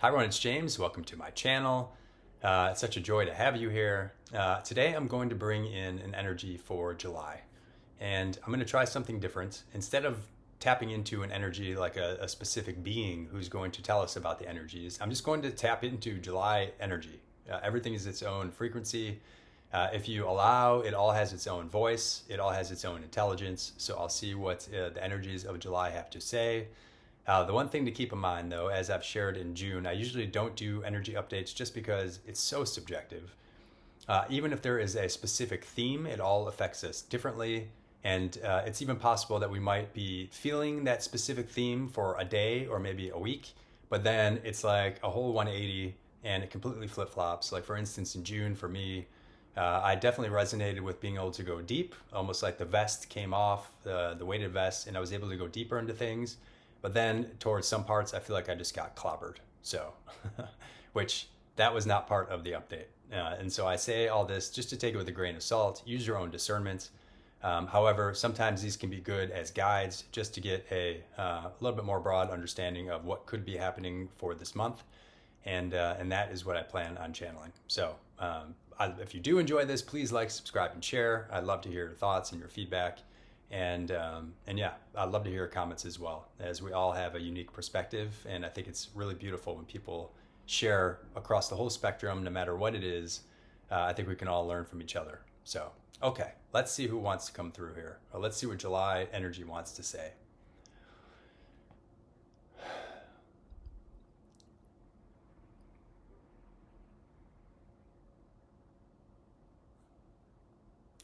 Hi everyone, it's James. Welcome to my channel. It's such a joy to have you here. Today I'm going to bring in an energy for July. And I'm going to try something different. Instead of tapping into an energy like a specific being who's going to tell us about the energies, I'm just going to tap into July energy. Everything is its own frequency. If you allow, it all has its own voice. It all has its own intelligence. So I'll see what the energies of July have to say. The one thing to keep in mind, though, as I've shared in June, I usually don't do energy updates just because it's so subjective. Even if there is a specific theme, it all affects us differently. And it's even possible that we might be feeling that specific theme for a day or maybe a week, but then it's like a whole 180 and it completely flip-flops. Like for instance, in June for me, I definitely resonated with being able to go deep, almost like the vest came off, the weighted vest, and I was able to go deeper into things. But then towards some parts, I feel like I just got clobbered. So, which that was not part of the update. And so I say all this just to take it with a grain of salt, use your own discernment. However, sometimes these can be good as guides just to get a little bit more broad understanding of what could be happening for this month. And that is what I plan on channeling. So if you do enjoy this, please like, subscribe, and share. I'd love to hear your thoughts and your feedback. And yeah, I'd love to hear comments as well, as we all have a unique perspective. And I think it's really beautiful when people share across the whole spectrum, no matter what it is. I think we can all learn from each other. So, okay, let's see who wants to come through here. Let's see what July energy wants to say.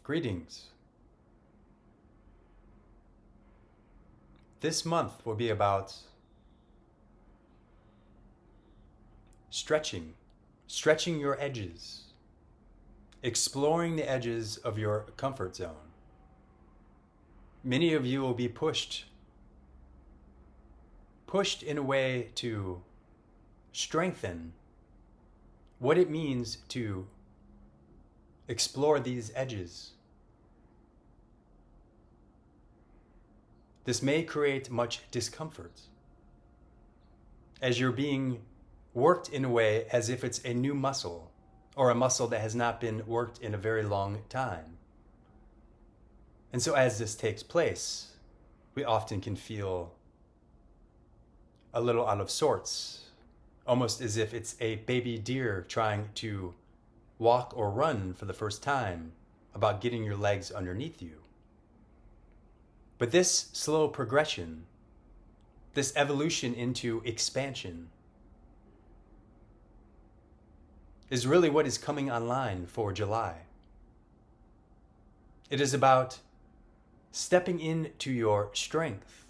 Greetings. This month will be about stretching your edges, exploring the edges of your comfort zone. Many of you will be pushed in a way to strengthen what it means to explore these edges. This may create much discomfort as you're being worked in a way as if it's a new muscle or a muscle that has not been worked in a very long time. And so as this takes place, we often can feel a little out of sorts, almost as if it's a baby deer trying to walk or run for the first time, about getting your legs underneath you. But this slow progression, this evolution into expansion, is really what is coming online for July. It is about stepping into your strength,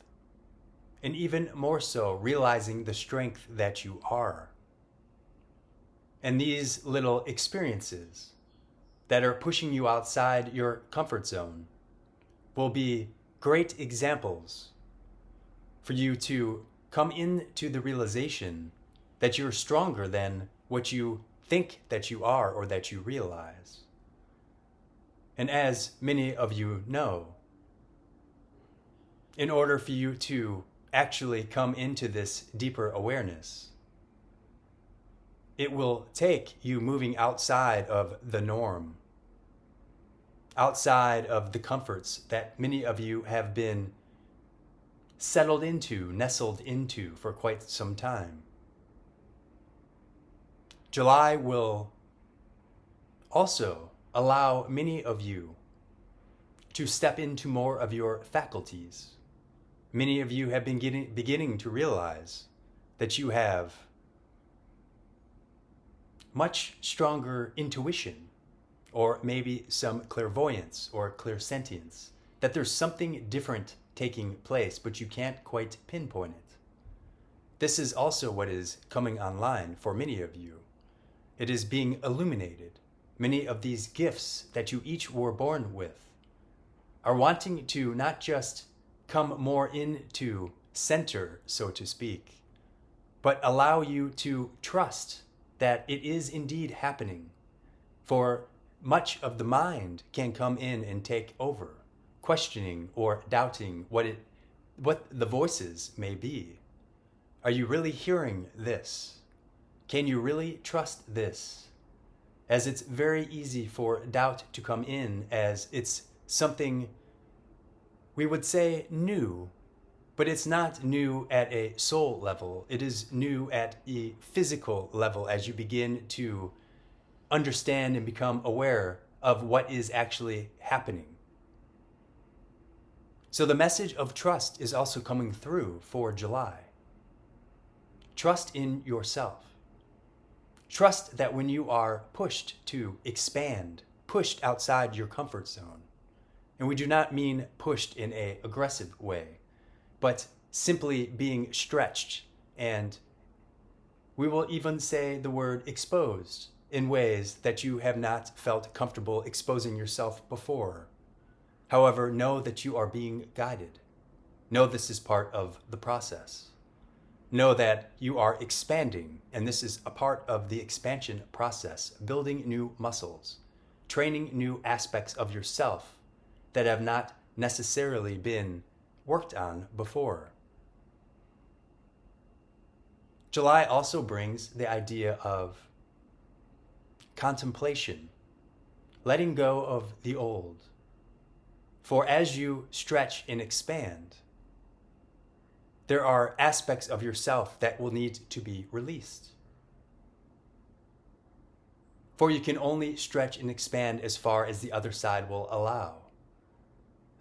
and even more so, realizing the strength that you are. And these little experiences that are pushing you outside your comfort zone will be great examples for you to come into the realization that you're stronger than what you think that you are or that you realize. And as many of you know, in order for you to actually come into this deeper awareness, it will take you moving outside of the norm, outside of the comforts that many of you have been settled into, nestled into for quite some time. July will also allow many of you to step into more of your faculties. Many of you have been beginning to realize that you have much stronger intuition, or maybe some clairvoyance or clairsentience, that there's something different taking place, but you can't quite pinpoint it. This is also what is coming online for many of you. It is being illuminated. Many of these gifts that you each were born with are wanting to not just come more into center, so to speak, but allow you to trust that it is indeed happening. For much of the mind can come in and take over, questioning or doubting what the voices may be. Are you really hearing this? Can you really trust this? As it's very easy for doubt to come in, as it's something we would say new, but it's not new at a soul level. It is new at a physical level as you begin to understand and become aware of what is actually happening. So the message of trust is also coming through for July. Trust in yourself. Trust that when you are pushed to expand, pushed outside your comfort zone, and we do not mean pushed in an aggressive way, but simply being stretched, and we will even say the word exposed in ways that you have not felt comfortable exposing yourself before. However, know that you are being guided. Know this is part of the process. Know that you are expanding, and this is a part of the expansion process, building new muscles, training new aspects of yourself that have not necessarily been worked on before. July also brings the idea of contemplation, letting go of the old. For as you stretch and expand, there are aspects of yourself that will need to be released. For you can only stretch and expand as far as the other side will allow.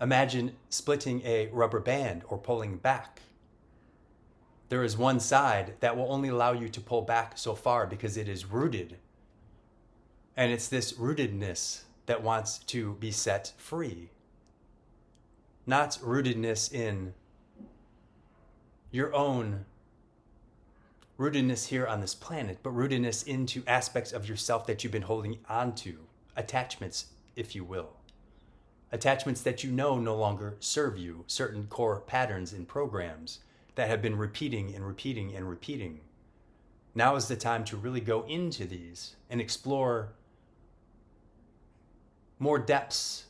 Imagine splitting a rubber band or pulling back. There is one side that will only allow you to pull back so far because it is rooted. And it's this rootedness that wants to be set free. Not rootedness in your own rootedness here on this planet, but rootedness into aspects of yourself that you've been holding on to, attachments, if you will. Attachments that you know no longer serve you, certain core patterns and programs that have been repeating and repeating and repeating. Now is the time to really go into these and explore more depths,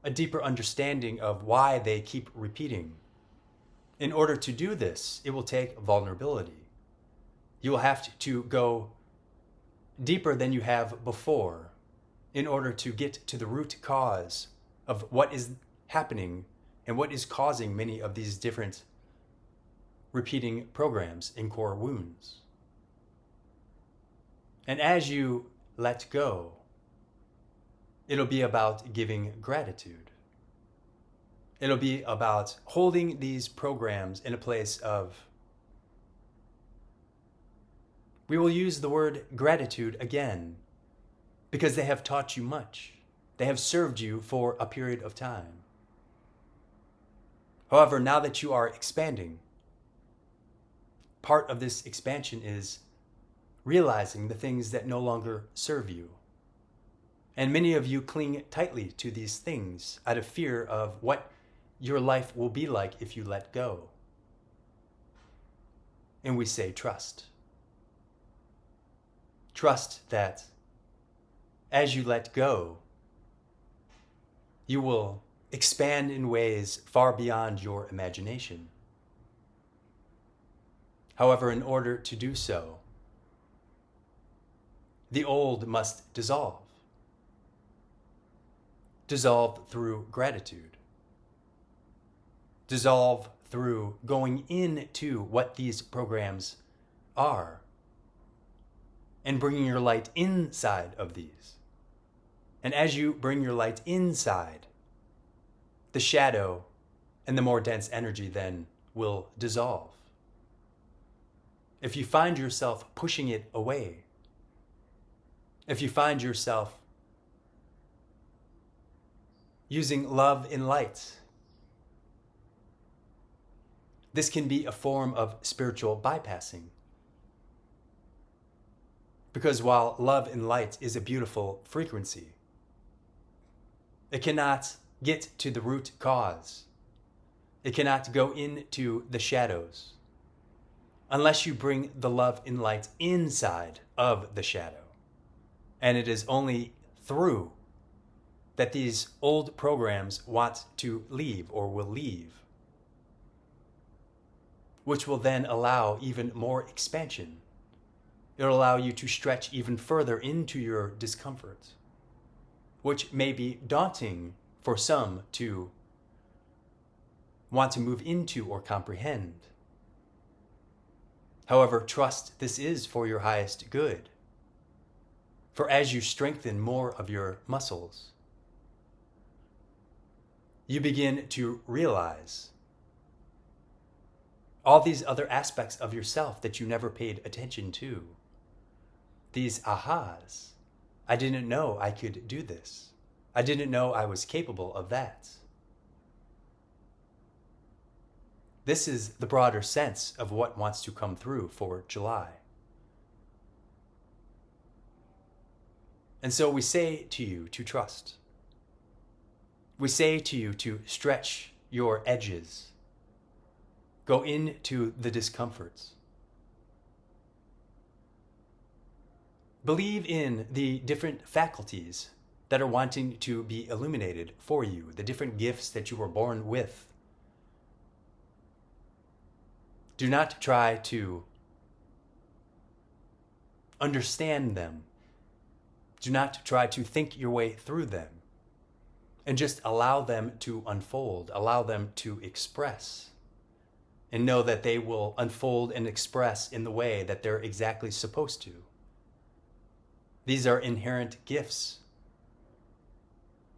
a deeper understanding of why they keep repeating. In order to do this, it will take vulnerability. You will have to go deeper than you have before in order to get to the root cause of what is happening and what is causing many of these different repeating programs and core wounds. And as you let go, it'll be about giving gratitude. It'll be about holding these programs in a place of, we will use the word gratitude again, because they have taught you much. They have served you for a period of time. However, now that you are expanding, part of this expansion is realizing the things that no longer serve you. And many of you cling tightly to these things out of fear of what your life will be like if you let go. And we say trust. Trust that as you let go, you will expand in ways far beyond your imagination. However, in order to do so, the old must dissolve. Dissolve through gratitude. Dissolve through going into what these programs are and bringing your light inside of these. And as you bring your light inside, the shadow and the more dense energy then will dissolve. If you find yourself pushing it away, if you find yourself using love in light, this can be a form of spiritual bypassing. Because while love and light is a beautiful frequency, it cannot get to the root cause. It cannot go into the shadows unless you bring the love and light inside of the shadow. And it is only through that these old programs want to leave or will leave, which will then allow even more expansion, It'll allow you to stretch even further into your discomfort, which may be daunting for some to want to move into or comprehend. However, trust this is for your highest good. For as you strengthen more of your muscles, you begin to realize all these other aspects of yourself that you never paid attention to. These ahas. I didn't know I could do this. I didn't know I was capable of that. This is the broader sense of what wants to come through for July. And so we say to you to trust. We say to you to stretch your edges. Go into the discomforts. Believe in the different faculties that are wanting to be illuminated for you, the different gifts that you were born with. Do not try to understand them. Do not try to think your way through them. And just allow them to unfold, allow them to express. And know that they will unfold and express in the way that they're exactly supposed to. These are inherent gifts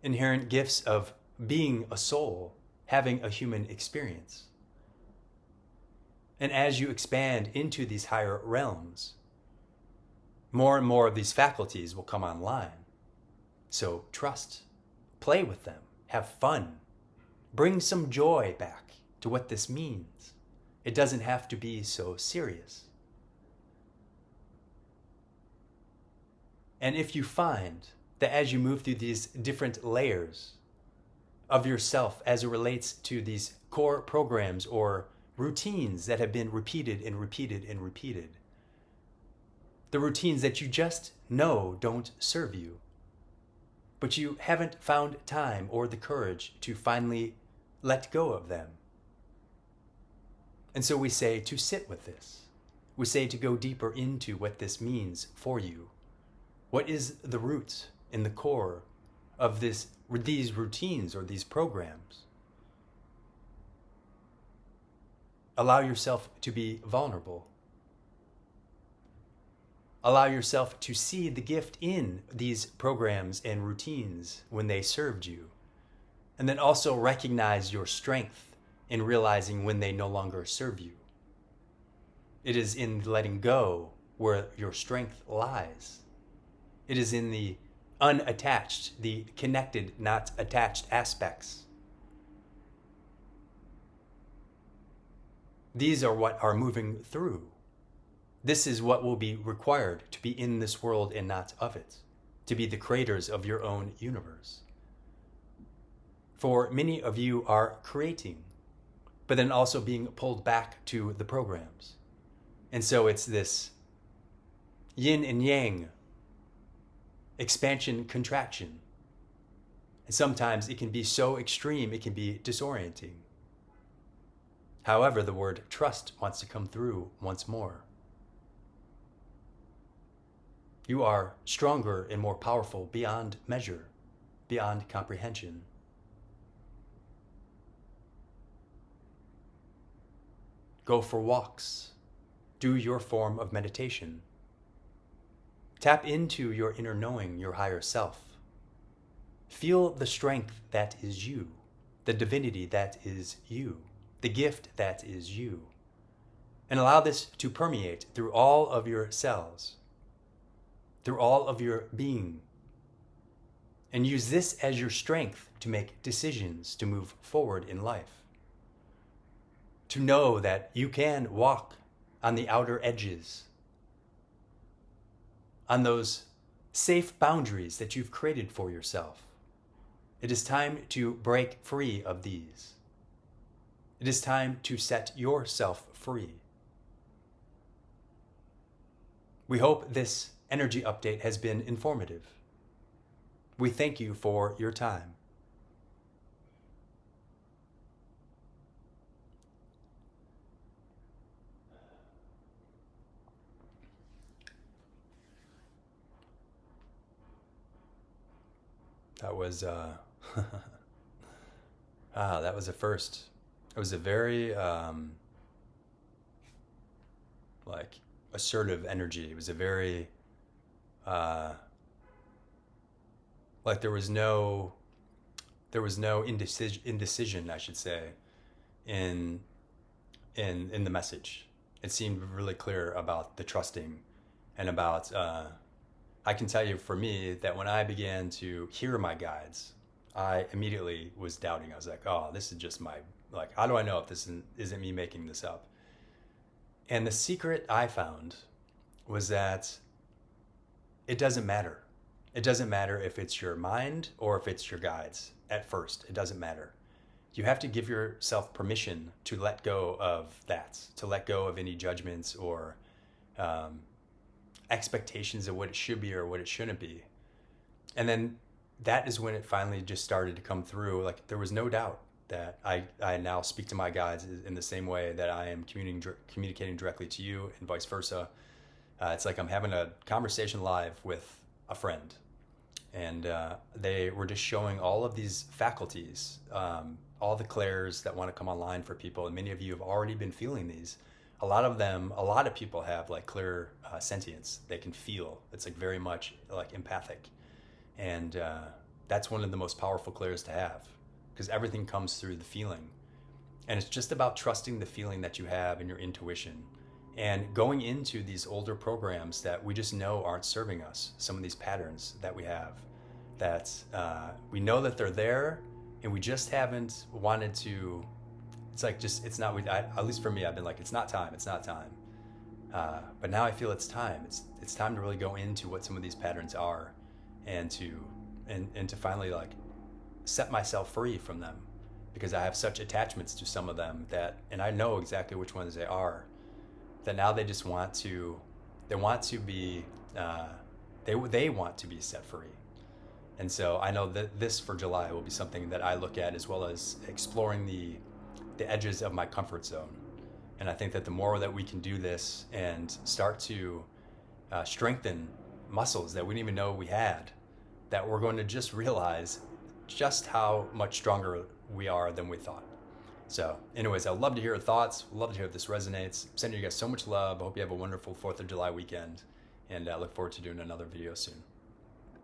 of being a soul, having a human experience. And as you expand into these higher realms, more and more of these faculties will come online. So trust, play with them, have fun, bring some joy back to what this means. It doesn't have to be so serious. And if you find that as you move through these different layers of yourself as it relates to these core programs or routines that have been repeated and repeated and repeated, the routines that you just know don't serve you, but you haven't found time or the courage to finally let go of them. And so we say to sit with this. We say to go deeper into what this means for you. What is the root in the core of these routines or these programs? Allow yourself to be vulnerable. Allow yourself to see the gift in these programs and routines when they served you. And then also recognize your strength in realizing when they no longer serve you. It is in letting go where your strength lies. It is in the unattached, the connected, not attached aspects. These are what are moving through. This is what will be required to be in this world and not of it, to be the creators of your own universe. For many of you are creating, but then also being pulled back to the programs. And so it's this yin and yang, expansion, contraction. And sometimes it can be so extreme, it can be disorienting. However, the word trust wants to come through once more. You are stronger and more powerful beyond measure, beyond comprehension. Go for walks. Do your form of meditation. Tap into your inner knowing, your higher self. Feel the strength that is you, the divinity that is you, the gift that is you. And allow this to permeate through all of your cells, through all of your being. And use this as your strength to make decisions, to move forward in life. To know that you can walk on the outer edges, on those safe boundaries that you've created for yourself. It is time to break free of these. It is time to set yourself free. We hope this energy update has been informative. We thank you for your time. That was that was a first. It was a very like assertive energy. It was a very like there was no indecision, I should say, in the message. It seemed really clear about the trusting and about I can tell you for me that when I began to hear my guides, I immediately was doubting. I was like, oh, this is just my, like, how do I know if this isn't me making this up? And the secret I found was that it doesn't matter. It doesn't matter if it's your mind or if it's your guides at first. It doesn't matter. You have to give yourself permission to let go of that, to let go of any judgments or expectations of what it should be or what it shouldn't be. And then that is when it finally just started to come through. Like there was no doubt that I now speak to my guides in the same way that I am communicating directly to you and vice versa. It's like I'm having a conversation live with a friend, and they were just showing all of these faculties, all the clairs that want to come online for people, and many of you have already been feeling these. A lot of people have like clairsentience. They can feel. It's like very much like empathic, and that's one of the most powerful clairs to have, because everything comes through the feeling, and it's just about trusting the feeling that you have in your intuition. And going into these older programs that we just know aren't serving us, some of these patterns that we have, that we know that they're there, and we just haven't wanted to. It's like it's not. At least for me, I've been like, it's not time. But now I feel it's time. It's time to really go into what some of these patterns are, and to finally like set myself free from them, because I have such attachments to some of them and I know exactly which ones they are. That now they just want to want to be set free. And so I know that this for July will be something that I look at, as well as exploring the edges of my comfort zone. And I think that the more that we can do this and start to strengthen muscles that we didn't even know we had, that we're going to just realize just how much stronger we are than we thought. So anyways, I'd love to hear your thoughts. Love to hear if this resonates. Sending you guys so much love. I hope you have a wonderful 4th of July weekend, and I look forward to doing another video soon.